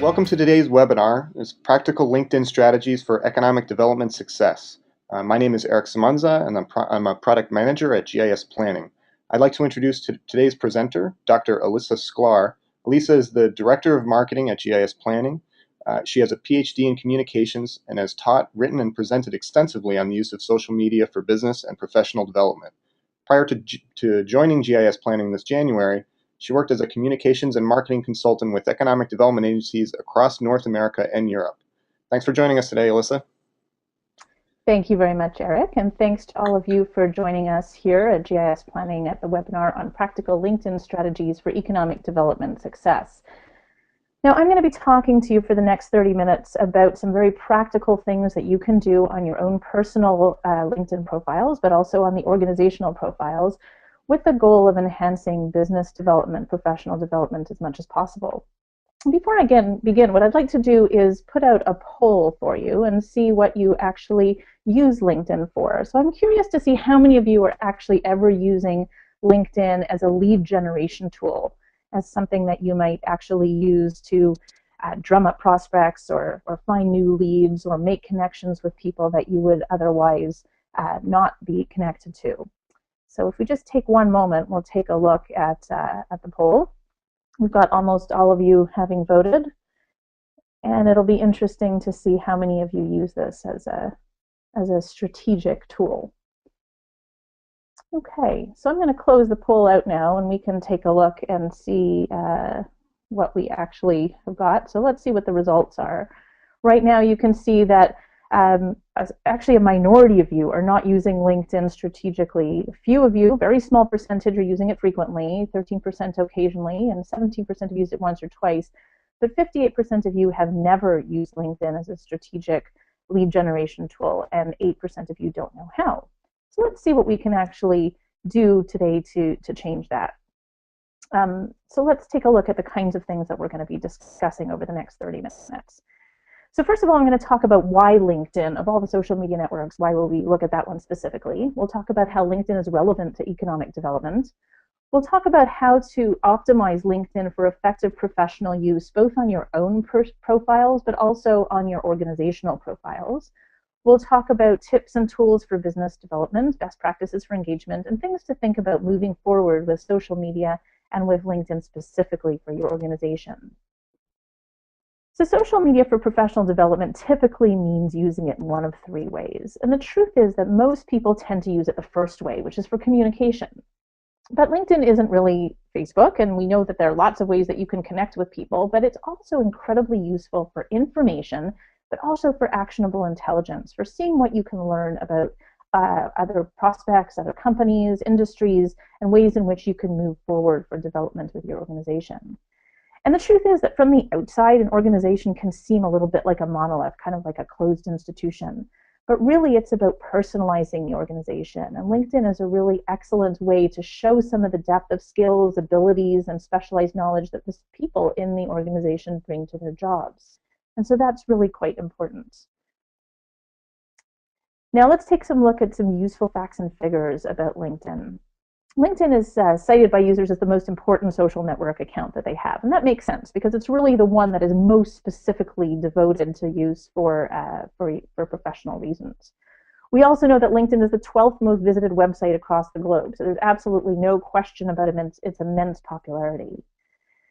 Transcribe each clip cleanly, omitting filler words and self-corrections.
Welcome to today's webinar. It's Practical LinkedIn Strategies for Economic Development Success. My name is Eric Simonza, and I'm a product manager at GIS Planning. I'd like to introduce today's presenter, Dr. Alyssa Sklar. Alyssa is the Director of Marketing at GIS Planning. She has a PhD in communications and has taught, written, and presented extensively on the use of social media for business and professional development. Prior to joining GIS Planning this January, she worked as a communications and marketing consultant with economic development agencies across North America and Europe. Thanks for joining us today, Alyssa. Thank you very much, Eric, and thanks to all of you for joining us here at GIS Planning at the webinar on Practical LinkedIn Strategies for Economic Development Success. Now, I'm going to be talking to you for the next 30 minutes about some very practical things that you can do on your own personal LinkedIn profiles, but also on the organizational profiles, with the goal of enhancing business development, professional development as much as possible. Before I begin, what I'd like to do is put out a poll for you and see what you actually use LinkedIn for. So I'm curious to see how many of you are actually ever using LinkedIn as a lead generation tool, as something that you might actually use to drum up prospects or find new leads or make connections with people that you would otherwise not be connected to. So if we just take one moment, we'll take a look at the poll. We've got almost all of you having voted, and it'll be interesting to see how many of you use this as a strategic tool. Okay, so I'm going to close the poll out now, and we can take a look and see what we actually have got. So let's see what the results are. Right now you can see that actually a minority of you are not using LinkedIn strategically. A few of you, very small percentage, are using it frequently, 13% occasionally, and 17% have used it once or twice. But 58% of you have never used LinkedIn as a strategic lead generation tool, and 8% of you don't know how. So let's see what we can actually do today to change that. So let's take a look at the kinds of things that we're going to be discussing over the next 30 minutes. So first of all, I'm going to talk about why LinkedIn, of all the social media networks, why will we look at that one specifically? We'll talk about how LinkedIn is relevant to economic development. We'll talk about how to optimize LinkedIn for effective professional use, both on your own profiles, but also on your organizational profiles. We'll talk about tips and tools for business development, best practices for engagement, and things to think about moving forward with social media and with LinkedIn specifically for your organization. So social media for professional development typically means using it in one of three ways. And the truth is that most people tend to use it the first way, which is for communication. But LinkedIn isn't really Facebook, and we know that there are lots of ways that you can connect with people, but it's also incredibly useful for information, but also for actionable intelligence, for seeing what you can learn about other prospects, other companies, industries, and ways in which you can move forward for development with your organization. And the truth is that from the outside, an organization can seem a little bit like a monolith, kind of like a closed institution. But really, it's about personalizing the organization. And LinkedIn is a really excellent way to show some of the depth of skills, abilities, and specialized knowledge that the people in the organization bring to their jobs. And so that's really quite important. Now let's take some look at some useful facts and figures about LinkedIn. LinkedIn is cited by users as the most important social network account that they have, and that makes sense because it's really the one that is most specifically devoted to use for professional reasons. We also know that LinkedIn is the 12th most visited website across the globe, so there's absolutely no question about its immense popularity.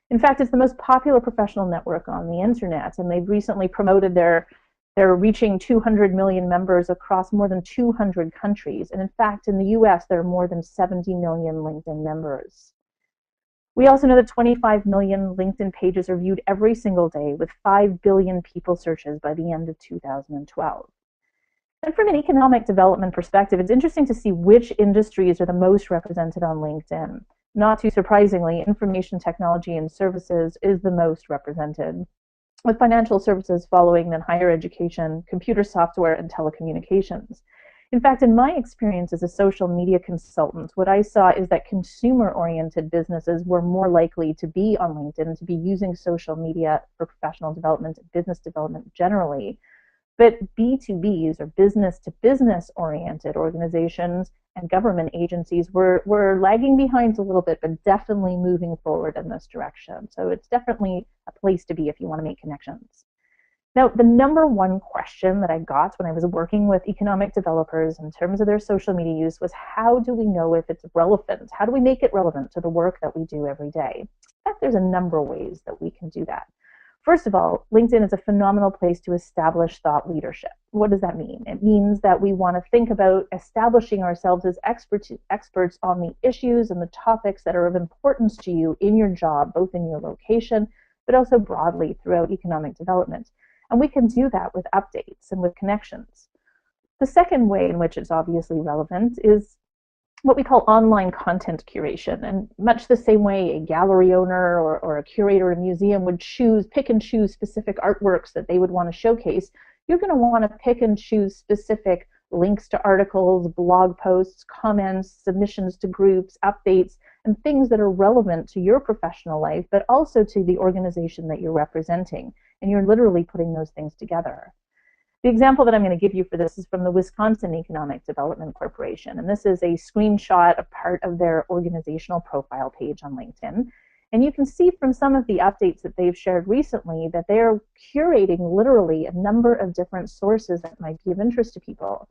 In fact, it's the most popular professional network on the internet, and they've recently promoted they're reaching 200 million members across more than 200 countries. And in fact, in the US, there are more than 70 million LinkedIn members. We also know that 25 million LinkedIn pages are viewed every single day, with 5 billion people searches by the end of 2012. And from an economic development perspective, it's interesting to see which industries are the most represented on LinkedIn. Not too surprisingly, information technology and services is the most represented, with financial services following, then higher education, computer software, and telecommunications. In fact, in my experience as a social media consultant, what I saw is that consumer-oriented businesses were more likely to be on LinkedIn, to be using social media for professional development, business development generally. But B2Bs, or business to business oriented organizations and government agencies, were lagging behind a little bit, but definitely moving forward in this direction. So it's definitely a place to be if you want to make connections. Now, the number one question that I got when I was working with economic developers in terms of their social media use was, how do we know if it's relevant? How do we make it relevant to the work that we do every day? In fact, there's a number of ways that we can do that. First of all, LinkedIn is a phenomenal place to establish thought leadership. What does that mean? It means that we want to think about establishing ourselves as experts on the issues and the topics that are of importance to you in your job, both in your location, but also broadly throughout economic development. And we can do that with updates and with connections. The second way in which it's obviously relevant is what we call online content curation. And much the same way a gallery owner or a curator in a museum would pick and choose specific artworks that they would want to showcase, you're going to want to pick and choose specific links to articles, blog posts, comments, submissions to groups, updates, and things that are relevant to your professional life, but also to the organization that you're representing. And you're literally putting those things together. The example that I'm going to give you for this is from the Wisconsin Economic Development Corporation. And this is a screenshot of part of their organizational profile page on LinkedIn. And you can see from some of the updates that they've shared recently that they're curating literally a number of different sources that might be of interest to people.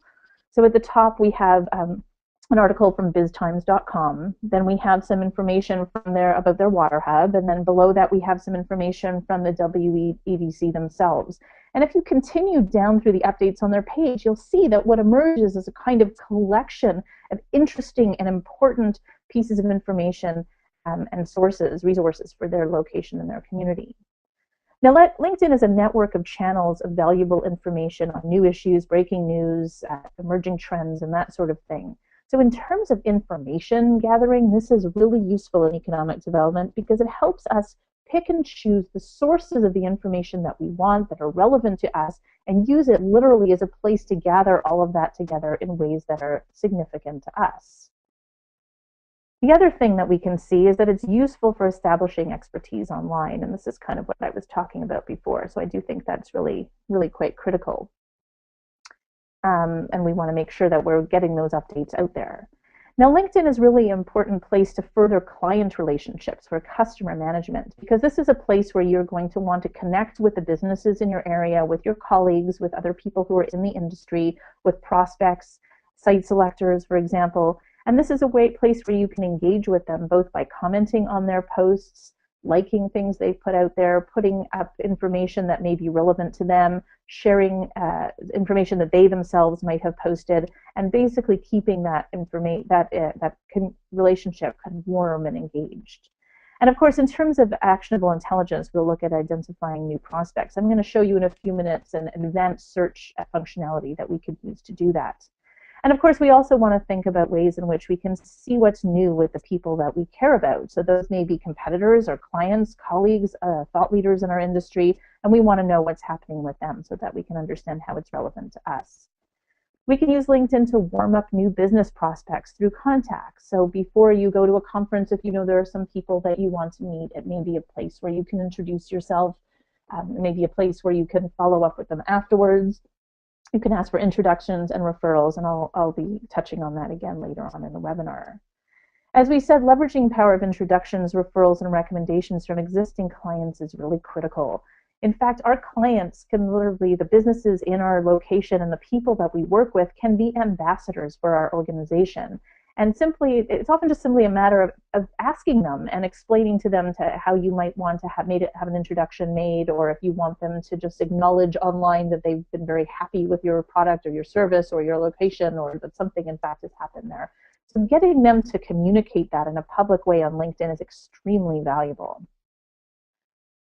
So at the top, we have an article from biztimes.com. Then we have some information from about their water hub. And then below that, we have some information from the WEDC themselves. And if you continue down through the updates on their page, you'll see that what emerges is a kind of collection of interesting and important pieces of information and resources for their location and their community. Now, LinkedIn is a network of channels of valuable information on new issues, breaking news, emerging trends, and that sort of thing. So in terms of information gathering, this is really useful in economic development because it helps us pick and choose the sources of the information that we want, that are relevant to us, and use it literally as a place to gather all of that together in ways that are significant to us. The other thing that we can see is that it's useful for establishing expertise online, and this is kind of what I was talking about before, so I do think that's really, really quite critical. And we want to make sure that we're getting those updates out there. Now, LinkedIn is really an important place to further client relationships for customer management, because this is a place where you're going to want to connect with the businesses in your area, with your colleagues, with other people who are in the industry, with prospects, site selectors, for example. And this is a great place where you can engage with them both by commenting on their posts, liking things they've put out there, putting up information that may be relevant to them, sharing information that they themselves might have posted, and basically keeping that relationship kind of warm and engaged. And of course, in terms of actionable intelligence, we'll look at identifying new prospects. I'm going to show you in a few minutes an advanced search functionality that we could use to do that. And of course, we also want to think about ways in which we can see what's new with the people that we care about. So those may be competitors or clients, colleagues, thought leaders in our industry, and we want to know what's happening with them so that we can understand how it's relevant to us. We can use LinkedIn to warm up new business prospects through contacts. So before you go to a conference, if you know there are some people that you want to meet, it may be a place where you can introduce yourself. It may be a place where you can follow up with them afterwards. You can ask for introductions and referrals, and I'll be touching on that again later on in the webinar. As we said, leveraging power of introductions, referrals, and recommendations from existing clients is really critical. In fact, our clients can literally, the businesses in our location and the people that we work with can be ambassadors for our organization. And it's often just simply a matter of asking them and explaining to them how you might want to have an introduction made, or if you want them to just acknowledge online that they've been very happy with your product or your service or your location, or that something in fact has happened there. So getting them to communicate that in a public way on LinkedIn is extremely valuable.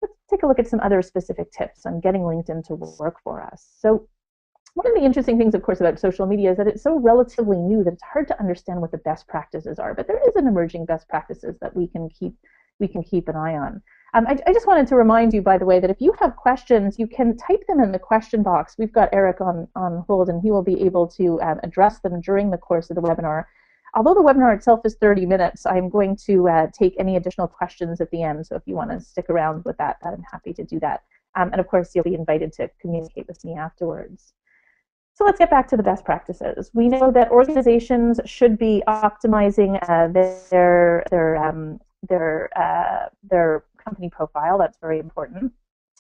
Let's take a look at some other specific tips on getting LinkedIn to work for us. So one of the interesting things, of course, about social media is that it's so relatively new that it's hard to understand what the best practices are. But there is an emerging best practices that we can keep an eye on. I just wanted to remind you, by the way, that if you have questions, you can type them in the question box. We've got Eric on hold, and he will be able to address them during the course of the webinar. Although the webinar itself is 30 minutes, I'm going to take any additional questions at the end. So if you want to stick around with that, I'm happy to do that. And of course, you'll be invited to communicate with me afterwards. So let's get back to the best practices. We know that organizations should be optimizing their company profile. That's very important.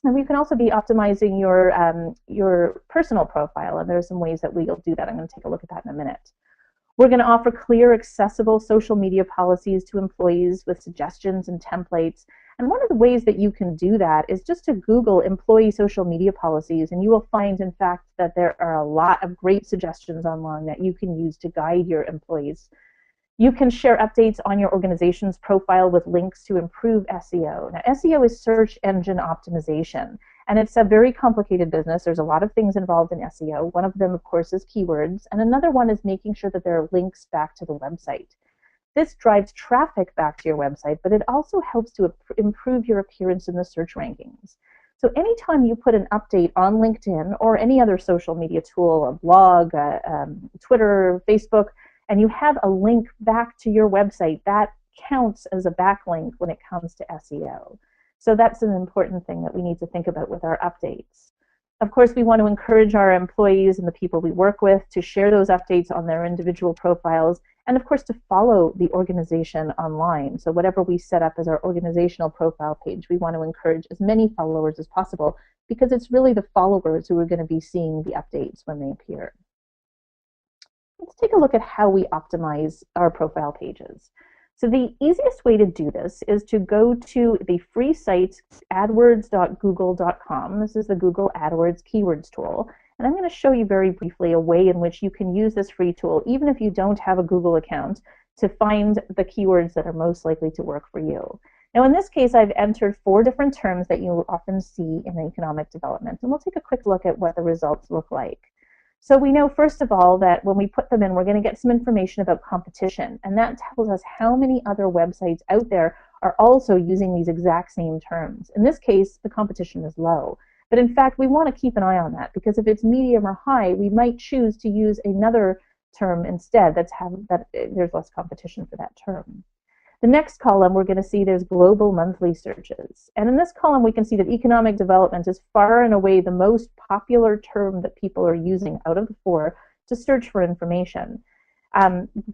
And we can also be optimizing your personal profile, and there's some ways that we'll do that. I'm going to take a look at that in a minute. We're going to offer clear, accessible social media policies to employees with suggestions and templates. And one of the ways that you can do that is just to Google employee social media policies, and you will find, in fact, that there are a lot of great suggestions online that you can use to guide your employees. You can share updates on your organization's profile with links to improve SEO. Now, SEO is search engine optimization, and it's a very complicated business. There's a lot of things involved in SEO. One of them, of course, is keywords, and another one is making sure that there are links back to the website. This drives traffic back to your website, but it also helps to improve your appearance in the search rankings. So anytime you put an update on LinkedIn or any other social media tool, a blog, Twitter, Facebook, and you have a link back to your website, that counts as a backlink when it comes to SEO. So that's an important thing that we need to think about with our updates. Of course, we want to encourage our employees and the people we work with to share those updates on their individual profiles, and of course to follow the organization online. So whatever we set up as our organizational profile page, we want to encourage as many followers as possible, because it's really the followers who are going to be seeing the updates when they appear. Let's take a look at how we optimize our profile pages. So the easiest way to do this is to go to the free site adwords.google.com. This is the Google AdWords keywords tool. And I'm going to show you very briefly a way in which you can use this free tool, even if you don't have a Google account, to find the keywords that are most likely to work for you. Now, in this case, I've entered 4 different terms that you often see in economic development, and we'll take a quick look at what the results look like. So we know, first of all, that when we put them in, we're going to get some information about competition, and that tells us how many other websites out there are also using these exact same terms. In this case, the competition is low. But in fact, we want to keep an eye on that, because if it's medium or high, we might choose to use another term instead there's less competition for that term. The next column, we're going to see there's global monthly searches. And in this column, we can see that economic development is far and away the most popular term that people are using out of the 4 to search for information.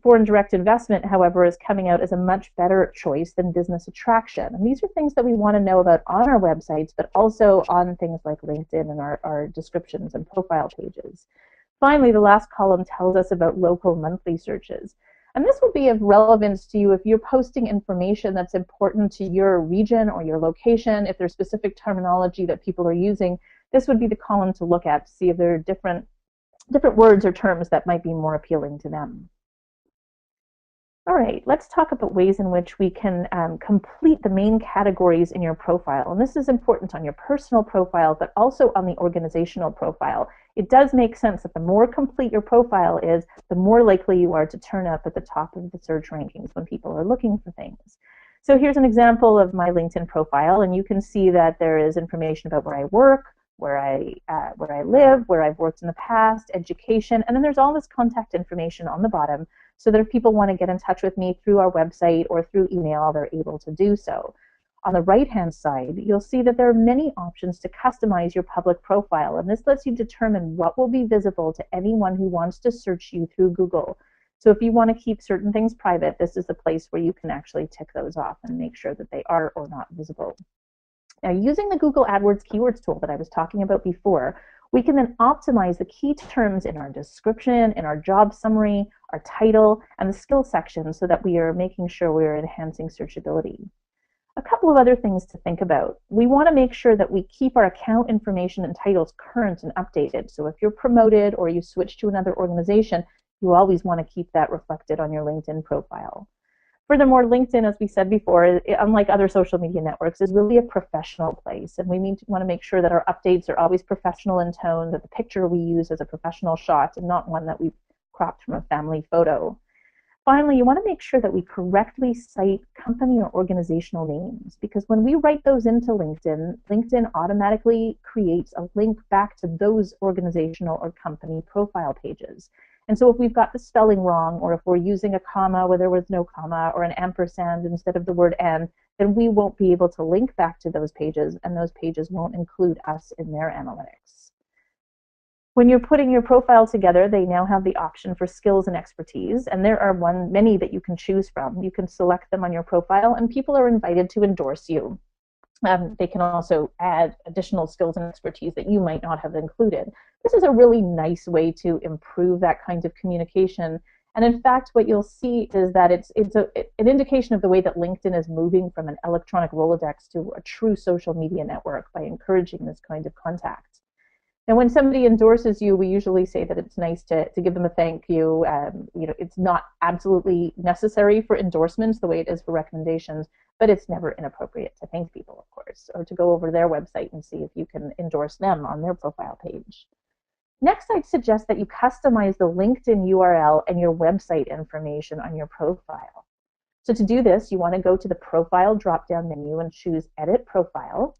Foreign direct investment, however, is coming out as a much better choice than business attraction. And these are things that we want to know about on our websites, but also on things like LinkedIn and our descriptions and profile pages. Finally, the last column tells us about local monthly searches. And this will be of relevance to you if you're posting information that's important to your region or your location. If there's specific terminology that people are using, this would be the column to look at to see if there are different words or terms that might be more appealing to them. All right, let's talk about ways in which we can complete the main categories in your profile. And this is important on your personal profile, but also on the organizational profile. It does make sense that the more complete your profile is, the more likely you are to turn up at the top of the search rankings when people are looking for things. So here's an example of my LinkedIn profile, and you can see that there is information about where I work, where I live, where I've worked in the past, education, and then there's all this contact information on the bottom, so that if people want to get in touch with me through our website or through email, they're able to do so. On the right-hand side, you'll see that there are many options to customize your public profile, and this lets you determine what will be visible to anyone who wants to search you through Google. So if you want to keep certain things private, this is the place where you can actually tick those off and make sure that they are or not visible. Now, using the Google AdWords keywords tool that I was talking about before, we can then optimize the key terms in our description, in our job summary, our title, and the skill section so that we are making sure we're enhancing searchability. A couple of other things to think about. We want to make sure that we keep our account information and titles current and updated. So if you're promoted or you switch to another organization, you always want to keep that reflected on your LinkedIn profile. Furthermore, LinkedIn, as we said before, unlike other social media networks, is really a professional place, and we want to make sure that our updates are always professional in tone, that the picture we use is a professional shot and not one that we've cropped from a family photo. Finally, you want to make sure that we correctly cite company or organizational names, because when we write those into LinkedIn, LinkedIn automatically creates a link back to those organizational or company profile pages. And so if we've got the spelling wrong, or if we're using a comma where there was no comma, or an ampersand instead of the word and, then we won't be able to link back to those pages, and those pages won't include us in their analytics. When you're putting your profile together, they now have the option for skills and expertise, and there are many that you can choose from. You can select them on your profile, and people are invited to endorse you. They can also add additional skills and expertise that you might not have included. This is a really nice way to improve that kind of communication. And in fact, what you'll see is that it's an indication of the way that LinkedIn is moving from an electronic Rolodex to a true social media network by encouraging this kind of contact. Now, when somebody endorses you, we usually say that it's nice to give them a thank you. It's not absolutely necessary for endorsements the way it is for recommendations, but it's never inappropriate to thank people, of course, or to go over their website and see if you can endorse them on their profile page. Next, I'd suggest that you customize the LinkedIn URL and your website information on your profile. So to do this, you want to go to the Profile drop-down menu and choose Edit Profile.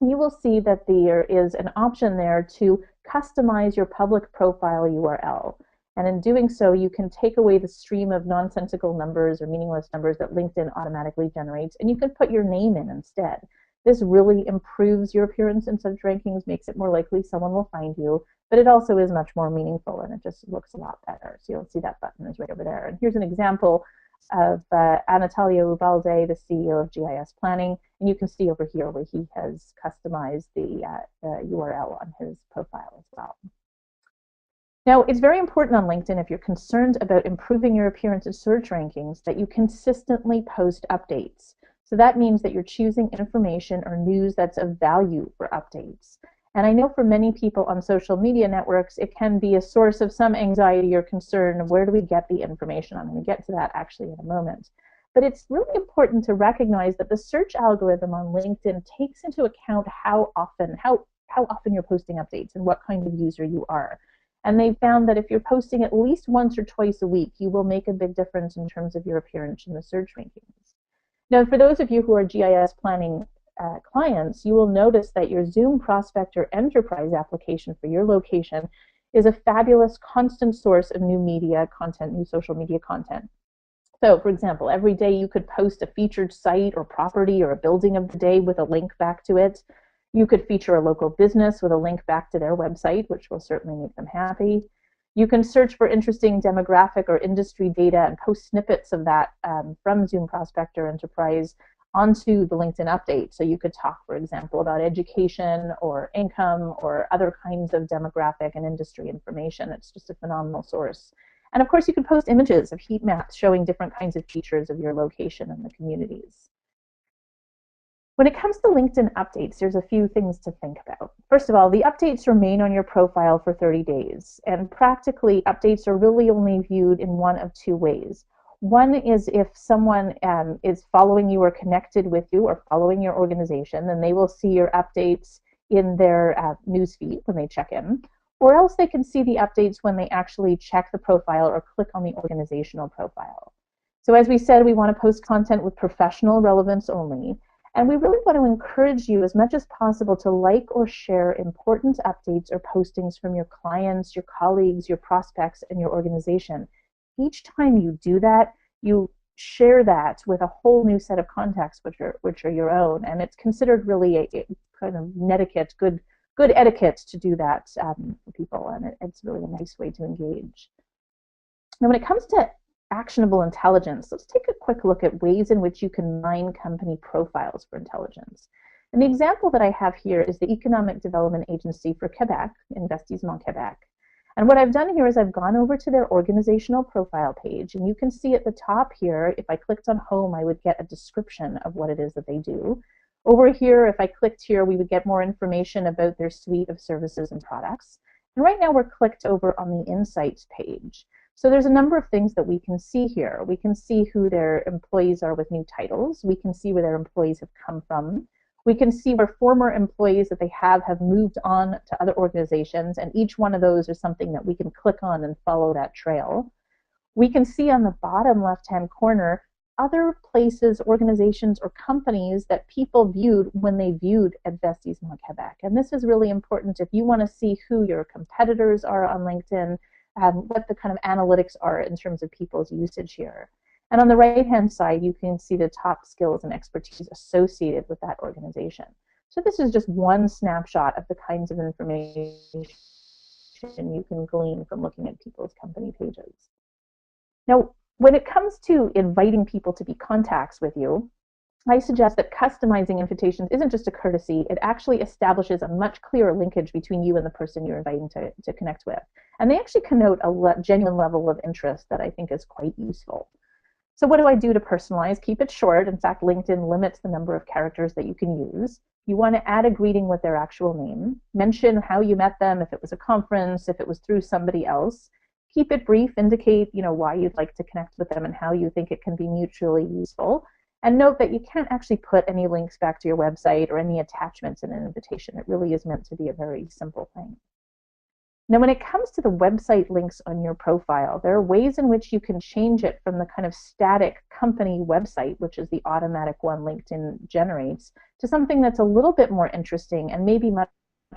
You will see that there is an option there to customize your public profile URL. And in doing so, you can take away the stream of nonsensical numbers or meaningless numbers that LinkedIn automatically generates, and you can put your name in instead. This really improves your appearance in search rankings, makes it more likely someone will find you, but it also is much more meaningful, and it just looks a lot better. So you'll see that button is right over there. And here's an example of Anatolia Ubalde, the CEO of GIS Planning, and you can see over here where he has customized the URL on his profile as well. Now, it's very important on LinkedIn, if you're concerned about improving your appearance in search rankings, that you consistently post updates. So that means that you're choosing information or news that's of value for updates. And I know for many people on social media networks, it can be a source of some anxiety or concern of where do we get the information. I'm going to get to that actually in a moment. But it's really important to recognize that the search algorithm on LinkedIn takes into account how often you're posting updates and what kind of user you are. And they've found that if you're posting at least once or twice a week, you will make a big difference in terms of your appearance in the search rankings. Now, for those of you who are GIS planning clients, you will notice that your Zoom Prospector Enterprise application for your location is a fabulous constant source of new media content, new social media content. So, for example, every day you could post a featured site or property or a building of the day with a link back to it. You could feature a local business with a link back to their website, which will certainly make them happy. You can search for interesting demographic or industry data and post snippets of that from Zoom Prospector Enterprise onto the LinkedIn update. So you could talk, for example, about education or income or other kinds of demographic and industry information. It's just a phenomenal source. And of course, you can post images of heat maps showing different kinds of features of your location and the communities. When it comes to LinkedIn updates, there's a few things to think about. First of all, the updates remain on your profile for 30 days. And practically, updates are really only viewed in one of two ways. One is if someone is following you or connected with you or following your organization, then they will see your updates in their newsfeed when they check in. Or else they can see the updates when they actually check the profile or click on the organizational profile. So as we said, we want to post content with professional relevance only. And we really want to encourage you as much as possible to like or share important updates or postings from your clients, your colleagues, your prospects, and your organization. Each time you do that, you share that with a whole new set of contacts which are your own. And it's considered really a kind of netiquette, good etiquette to do that for people. And it's really a nice way to engage. Now, when it comes to actionable intelligence, let's take a quick look at ways in which you can mine company profiles for intelligence. And the example that I have here is the Economic Development Agency for Quebec, Investissement Québec. And what I've done here is I've gone over to their organizational profile page, and you can see at the top here, if I clicked on home, I would get a description of what it is that they do. Over here, if I clicked here, we would get more information about their suite of services and products. And right now we're clicked over on the Insights page. So there's a number of things that we can see here. We can see who their employees are with new titles. We can see where their employees have come from. We can see where former employees that they have moved on to other organizations, and each one of those is something that we can click on and follow that trail. We can see on the bottom left-hand corner other places, organizations, or companies that people viewed when they viewed Investissement Québec. And this is really important if you want to see who your competitors are on LinkedIn, what the kind of analytics are in terms of people's usage here. And on the right-hand side, you can see the top skills and expertise associated with that organization. So this is just one snapshot of the kinds of information you can glean from looking at people's company pages. Now, when it comes to inviting people to be contacts with you, I suggest that customizing invitations isn't just a courtesy, it actually establishes a much clearer linkage between you and the person you're inviting to connect with. And they actually connote a genuine level of interest that I think is quite useful. So what do I do to personalize? Keep it short. In fact, LinkedIn limits the number of characters that you can use. You want to add a greeting with their actual name. Mention how you met them, if it was a conference, if it was through somebody else. Keep it brief, indicate, why you'd like to connect with them and how you think it can be mutually useful. And note that you can't actually put any links back to your website or any attachments in an invitation. It really is meant to be a very simple thing. Now, when it comes to the website links on your profile, there are ways in which you can change it from the kind of static company website, which is the automatic one LinkedIn generates, to something that's a little bit more interesting and maybe much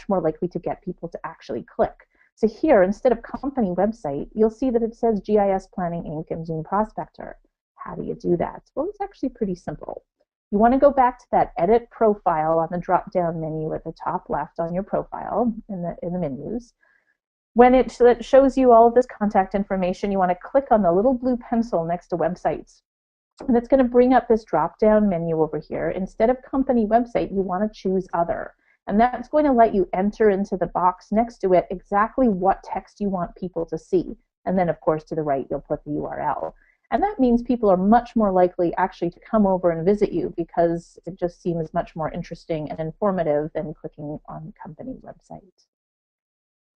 more likely to get people to actually click. So here, instead of company website, you'll see that it says GIS Planning Inc. and Zoom Prospector. How do you do that? Well, it's actually pretty simple. You want to go back to that Edit Profile on the drop-down menu at the top left on your profile in the menus. When it shows you all of this contact information, you want to click on the little blue pencil next to websites. And it's going to bring up this drop-down menu over here. Instead of company website, you want to choose other. And that's going to let you enter into the box next to it exactly what text you want people to see. And then, of course, to the right, you'll put the URL. And that means people are much more likely actually to come over and visit you because it just seems much more interesting and informative than clicking on company website.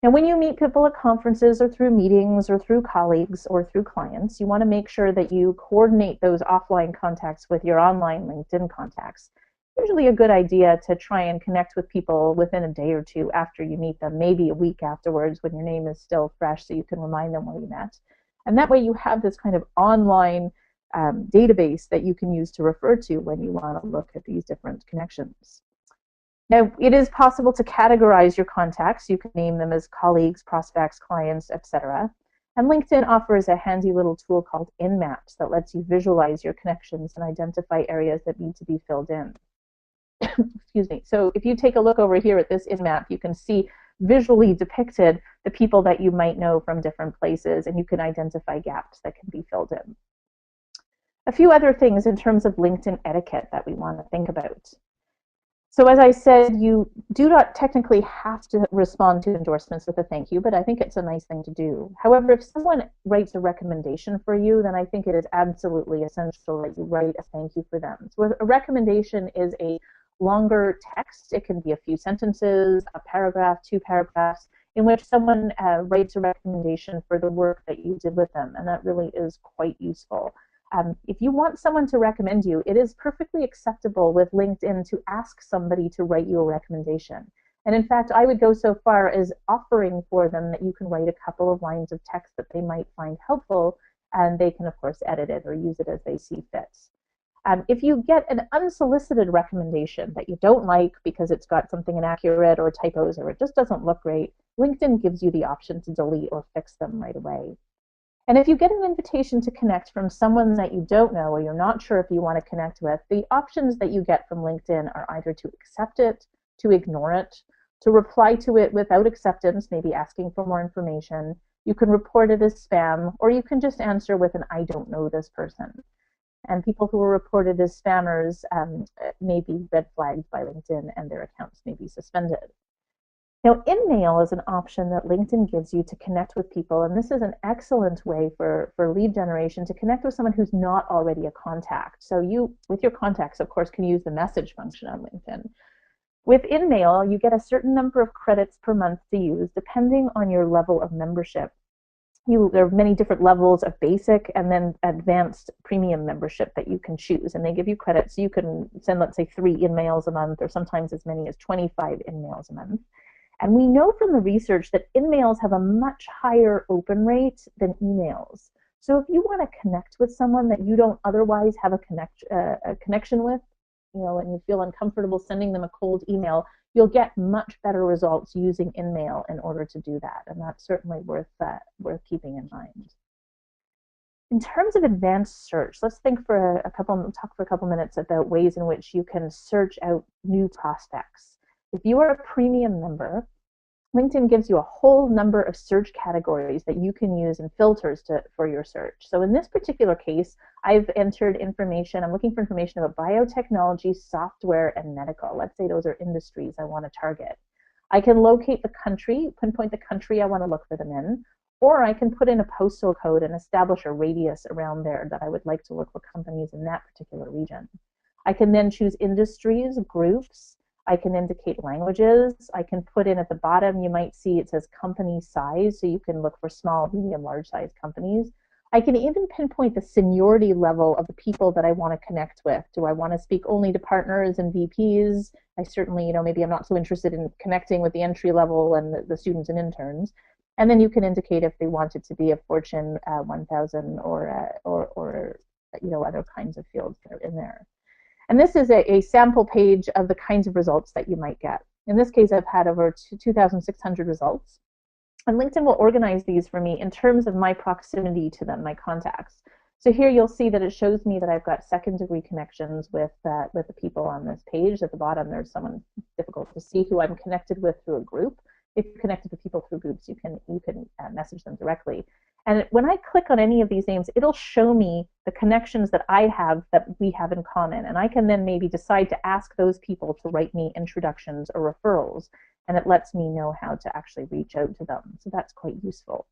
And when you meet people at conferences or through meetings or through colleagues or through clients, you want to make sure that you coordinate those offline contacts with your online LinkedIn contacts. Usually a good idea to try and connect with people within a day or two after you meet them, maybe a week afterwards when your name is still fresh so you can remind them where you met. And that way you have this kind of online database that you can use to refer to when you want to look at these different connections. Now, it is possible to categorize your contacts. You can name them as colleagues, prospects, clients, etc. And LinkedIn offers a handy little tool called InMaps that lets you visualize your connections and identify areas that need to be filled in. Excuse me. So if you take a look over here at this InMap, you can see visually depicted the people that you might know from different places, and you can identify gaps that can be filled in. A few other things in terms of LinkedIn etiquette that we want to think about. So as I said, you do not technically have to respond to endorsements with a thank you, but I think it's a nice thing to do. However, if someone writes a recommendation for you, then I think it is absolutely essential that you write a thank you for them. So a recommendation is a longer text. It can be a few sentences, a paragraph, 2 paragraphs, in which someone writes a recommendation for the work that you did with them, and that really is quite useful. If you want someone to recommend you, it is perfectly acceptable with LinkedIn to ask somebody to write you a recommendation. And in fact, I would go so far as offering for them that you can write a couple of lines of text that they might find helpful, and they can, of course, edit it or use it as they see fit. If you get an unsolicited recommendation that you don't like because it's got something inaccurate or typos or it just doesn't look great, LinkedIn gives you the option to delete or fix them right away. And if you get an invitation to connect from someone that you don't know or you're not sure if you want to connect with, the options that you get from LinkedIn are either to accept it, to ignore it, to reply to it without acceptance, maybe asking for more information. You can report it as spam, or you can just answer with an I don't know this person. And people who are reported as spammers may be red flagged by LinkedIn and their accounts may be suspended. Now, InMail is an option that LinkedIn gives you to connect with people, and this is an excellent way for lead generation to connect with someone who's not already a contact. So you, with your contacts, of course, can use the message function on LinkedIn. With InMail, you get a certain number of credits per month to use, depending on your level of membership. There are many different levels of basic and then advanced premium membership that you can choose, and they give you credits. So you can send, let's say, 3 InMails a month, or sometimes as many as 25 InMails a month. And we know from the research that InMails have a much higher open rate than emails. So if you want to connect with someone that you don't otherwise have a connection with, and you feel uncomfortable sending them a cold email, you'll get much better results using InMail in order to do that. And that's certainly worth keeping in mind. In terms of advanced search, let's think for talk for a couple minutes about ways in which you can search out new prospects. If you are a premium member, LinkedIn gives you a whole number of search categories that you can use and filters for your search. So in this particular case, I've entered information. I'm looking for information about biotechnology, software, and medical. Let's say those are industries I want to target. I can locate the country, pinpoint the country I want to look for them in, or I can put in a postal code and establish a radius around there that I would like to look for companies in that particular region. I can then choose industries, groups. I can indicate languages. I can put in at the bottom, you might see it says company size, so you can look for small, medium, large size companies. I can even pinpoint the seniority level of the people that I want to connect with. Do I want to speak only to partners and VPs? I certainly, maybe I'm not so interested in connecting with the entry level and the students and interns. And then you can indicate if they want it to be a Fortune 1000 or other kinds of fields that are in there. And this is a sample page of the kinds of results that you might get. In this case, I've had over 2,600 results. And LinkedIn will organize these for me in terms of my proximity to them, my contacts. So here you'll see that it shows me that I've got second degree connections with the people on this page. At the bottom, there's someone difficult to see who I'm connected with through a group. If you're connected with people through groups, you can message them directly. And when I click on any of these names, it'll show me the connections that I have that we have in common. And I can then maybe decide to ask those people to write me introductions or referrals. And it lets me know how to actually reach out to them. So that's quite useful.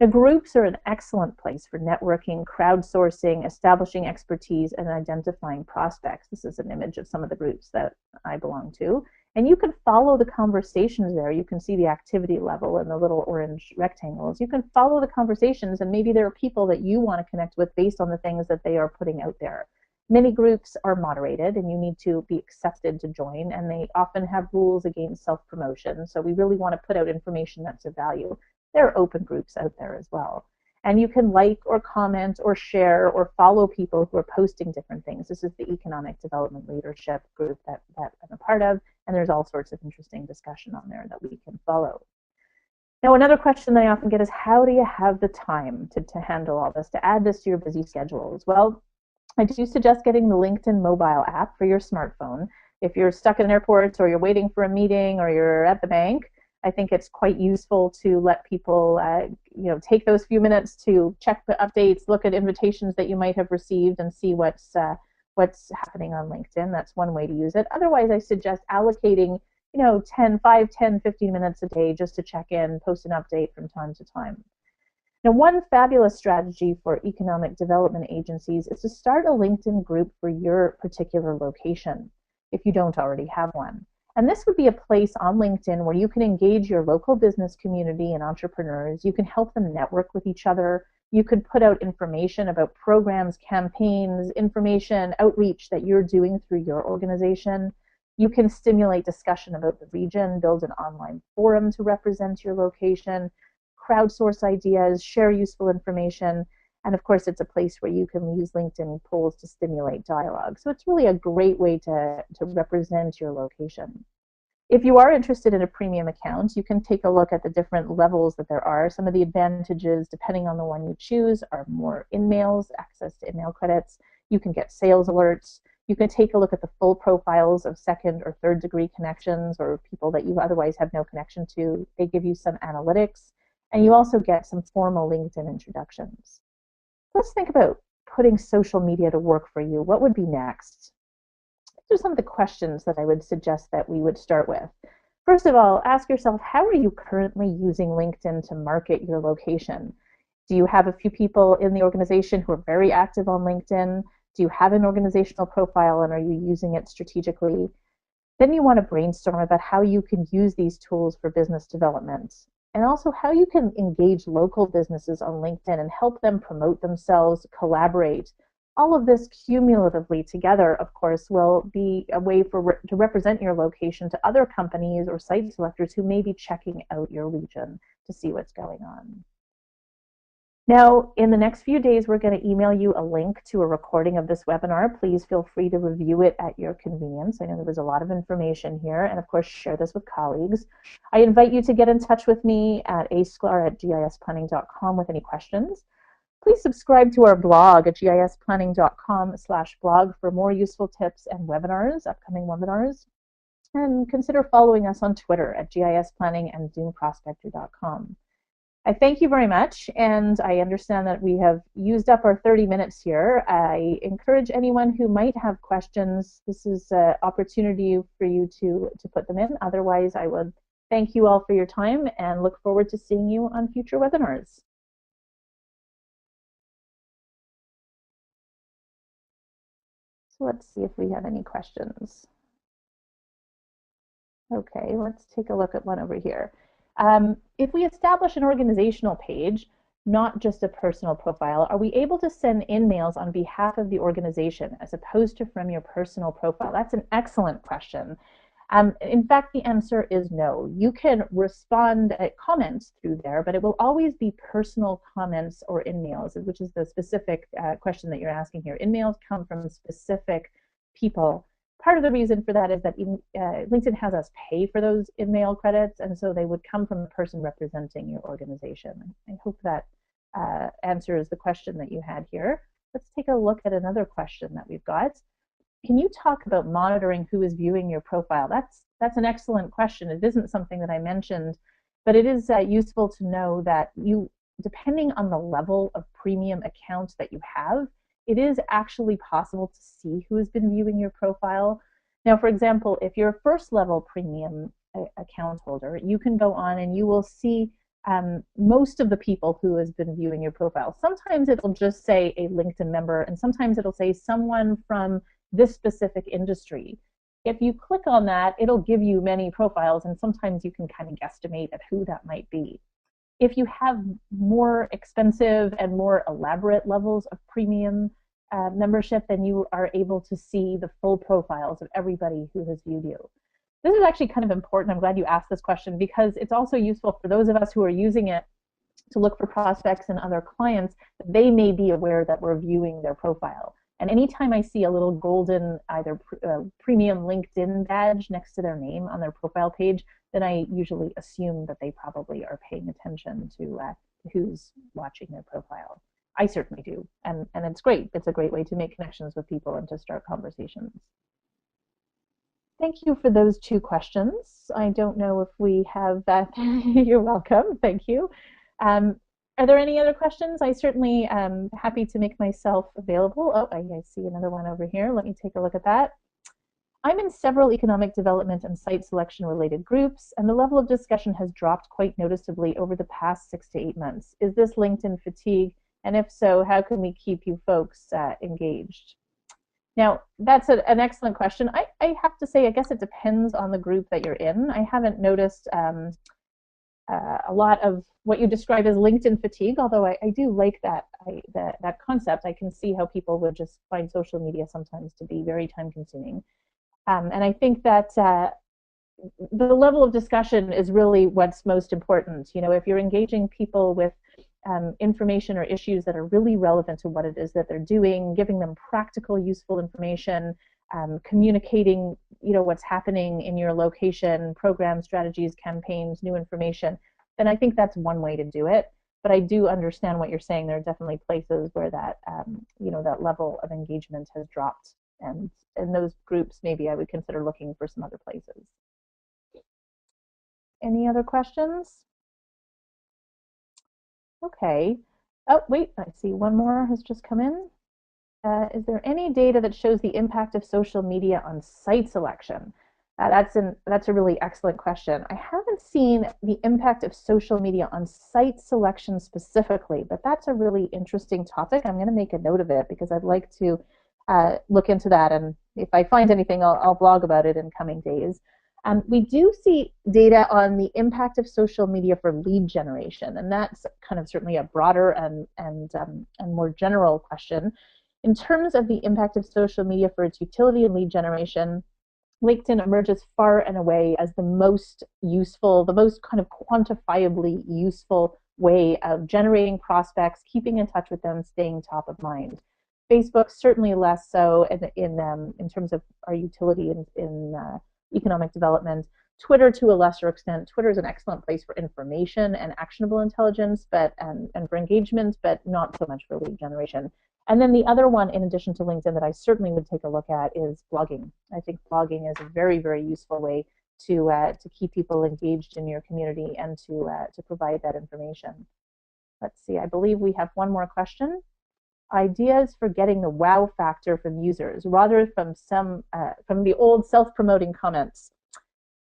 Now, groups are an excellent place for networking, crowdsourcing, establishing expertise, and identifying prospects. This is an image of some of the groups that I belong to. And you can follow the conversations there. You can see the activity level in the little orange rectangles. You can follow the conversations, and maybe there are people that you want to connect with based on the things that they are putting out there. Many groups are moderated, and you need to be accepted to join, and they often have rules against self-promotion. So we really want to put out information that's of value. There are open groups out there as well. And you can like or comment or share or follow people who are posting different things. This is the Economic Development Leadership group that I'm a part of, and there's all sorts of interesting discussion on there that we can follow. Now, another question that I often get is, how do you have the time to handle all this, to add this to your busy schedules? Well, I do suggest getting the LinkedIn mobile app for your smartphone. If you're stuck in an airport or you're waiting for a meeting or you're at the bank, I think it's quite useful to let people, take those few minutes to check the updates, look at invitations that you might have received, and see what's happening on LinkedIn. That's one way to use it. Otherwise, I suggest allocating, 15 minutes a day just to check in, post an update from time to time. Now, one fabulous strategy for economic development agencies is to start a LinkedIn group for your particular location, if you don't already have one. And this would be a place on LinkedIn where you can engage your local business community and entrepreneurs. You can help them network with each other. You could put out information about programs, campaigns, information, outreach that you're doing through your organization. You can stimulate discussion about the region, build an online forum to represent your location, crowdsource ideas, share useful information. And of course, it's a place where you can use LinkedIn polls to stimulate dialogue. So it's really a great way to represent your location. If you are interested in a premium account, you can take a look at the different levels that there are. Some of the advantages, depending on the one you choose, are more InMails, access to email credits. You can get sales alerts. You can take a look at the full profiles of second or third degree connections or people that you otherwise have no connection to. They give you some analytics, and you also get some formal LinkedIn introductions. Let's think about putting social media to work for you. What would be next? These are some of the questions that I would suggest that we would start with. First of all, ask yourself, how are you currently using LinkedIn to market your location? Do you have a few people in the organization who are very active on LinkedIn? Do you have an organizational profile, and are you using it strategically? Then you want to brainstorm about how you can use these tools for business development, and also how you can engage local businesses on LinkedIn and help them promote themselves, collaborate. All of this cumulatively together, of course, will be a way to represent your location to other companies or site selectors who may be checking out your region to see what's going on. Now, in the next few days, we're going to email you a link to a recording of this webinar. Please feel free to review it at your convenience. I know there was a lot of information here, and of course, share this with colleagues. I invite you to get in touch with me at asklar@gisplanning.com with any questions. Please subscribe to our blog at gisplanning.com/blog for more useful tips and webinars, upcoming webinars. And consider following us on Twitter at gisplanning and zoomprospector.com. I thank you very much, and I understand that we have used up our 30 minutes here. I encourage anyone who might have questions, this is an opportunity for you to put them in. Otherwise, I would thank you all for your time and look forward to seeing you on future webinars. So let's see if we have any questions. Okay, let's take a look at one over here. If we establish an organizational page, not just a personal profile, are we able to send InMails on behalf of the organization as opposed to from your personal profile? That's an excellent question. In fact, the answer is no. You can respond comments through there, but it will always be personal comments or InMails, which is the specific question that you're asking here. InMails come from specific people. Part of the reason for that is that LinkedIn has us pay for those InMail credits, and so they would come from the person representing your organization. I hope that answers the question that you had here. Let's take a look at another question that we've got. Can you talk about monitoring who is viewing your profile? That's an excellent question. It isn't something that I mentioned, but it is useful to know that you, depending on the level of premium account that you have, it is actually possible to see who has been viewing your profile. Now, for example, if you're a first level premium account holder, you can go on and you will see most of the people who has been viewing your profile. Sometimes it'll just say a LinkedIn member, and sometimes it'll say someone from this specific industry. If you click on that, it'll give you many profiles, and sometimes you can kind of guesstimate at who that might be. If you have more expensive and more elaborate levels of premium membership, then you are able to see the full profiles of everybody who has viewed you. This is actually kind of important. I'm glad you asked this question because it's also useful for those of us who are using it to look for prospects and other clients. They may be aware that we're viewing their profile. And anytime I see a little golden either premium LinkedIn badge next to their name on their profile page, then I usually assume that they probably are paying attention to who's watching their profile. I certainly do, and it's great. It's a great way to make connections with people and to start conversations. Thank you for those two questions. I don't know if we have that. You're welcome. Thank you. Are there any other questions? I certainly am happy to make myself available. Oh, I see another one over here. Let me take a look at that. I'm in several economic development and site selection related groups, and the level of discussion has dropped quite noticeably over the past 6 to 8 months. Is this LinkedIn fatigue? And if so, how can we keep you folks engaged? Now, that's an excellent question. I have to say, I guess it depends on the group that you're in. I haven't noticed a lot of what you describe as LinkedIn fatigue, although I do like that concept. I can see how people would just find social media sometimes to be very time consuming. And I think that the level of discussion is really what's most important. You know, if you're engaging people with information or issues that are really relevant to what it is that they're doing, giving them practical, useful information, communicating, you know, what's happening in your location, programs, strategies, campaigns, new information, then I think that's one way to do it. But I do understand what you're saying. There are definitely places where that, you know, that level of engagement has dropped, and in those groups, maybe I would consider looking for some other places. Any other questions? Okay. Oh, wait, I see one more has just come in. Is there any data that shows the impact of social media on site selection? That's a really excellent question. I haven't seen the impact of social media on site selection specifically, but that's a really interesting topic. I'm going to make a note of it because I'd like to look into that, and if I find anything, I'll blog about it in coming days. We do see data on the impact of social media for lead generation, and that's kind of certainly a broader and more general question. In terms of the impact of social media for its utility and lead generation, LinkedIn emerges far and away as the most useful, the most kind of quantifiably useful way of generating prospects, keeping in touch with them, staying top of mind. Facebook certainly less so in terms of our utility in economic development. Twitter to a lesser extent. Twitter is an excellent place for information and actionable intelligence, but and for engagement, but not so much for lead generation. And then the other one, in addition to LinkedIn, that I certainly would take a look at is blogging. I think blogging is a very, very useful way to keep people engaged in your community and to provide that information. Let's see. I believe we have one more question. Ideas for getting the wow factor from users rather from the old self-promoting comments.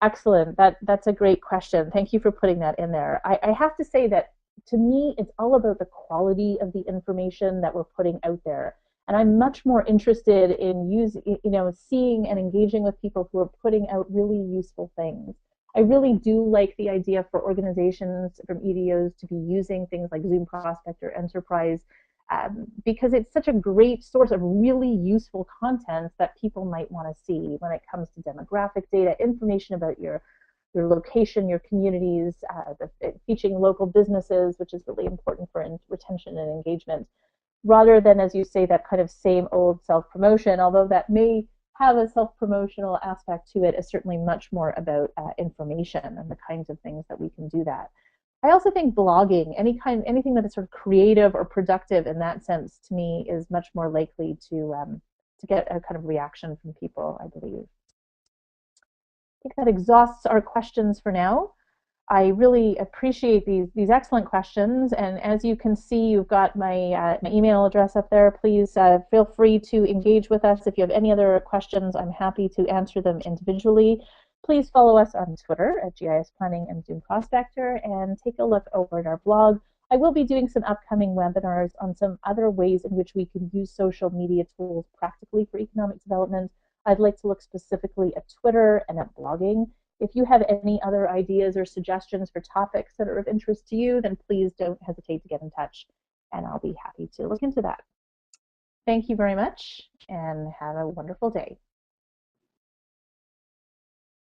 Excellent. That's a great question. Thank you for putting that in there. I have to say that to me, it's all about the quality of the information that we're putting out there. And I'm much more interested in seeing and engaging with people who are putting out really useful things. I really do like the idea for organizations from EDOs to be using things like Zoom Prospect or Enterprise because it's such a great source of really useful content that people might want to see when it comes to demographic data, information about your location, your communities, featuring local businesses, which is really important for retention and engagement, rather than, as you say, that kind of same old self-promotion, although that may have a self-promotional aspect to it, is certainly much more about information and the kinds of things that we can do that. I also think blogging, anything that is sort of creative or productive in that sense, to me, is much more likely to get a kind of reaction from people, I believe. I think that exhausts our questions for now. I really appreciate these excellent questions, and as you can see, you've got my email address up there. Please feel free to engage with us. If you have any other questions, I'm happy to answer them individually. Please follow us on Twitter at GIS Planning and Zoom Prospector, and take a look over at our blog. I will be doing some upcoming webinars on some other ways in which we can use social media tools practically for economic development. I'd like to look specifically at Twitter and at blogging. If you have any other ideas or suggestions for topics that are of interest to you, then please don't hesitate to get in touch, and I'll be happy to look into that. Thank you very much, and have a wonderful day.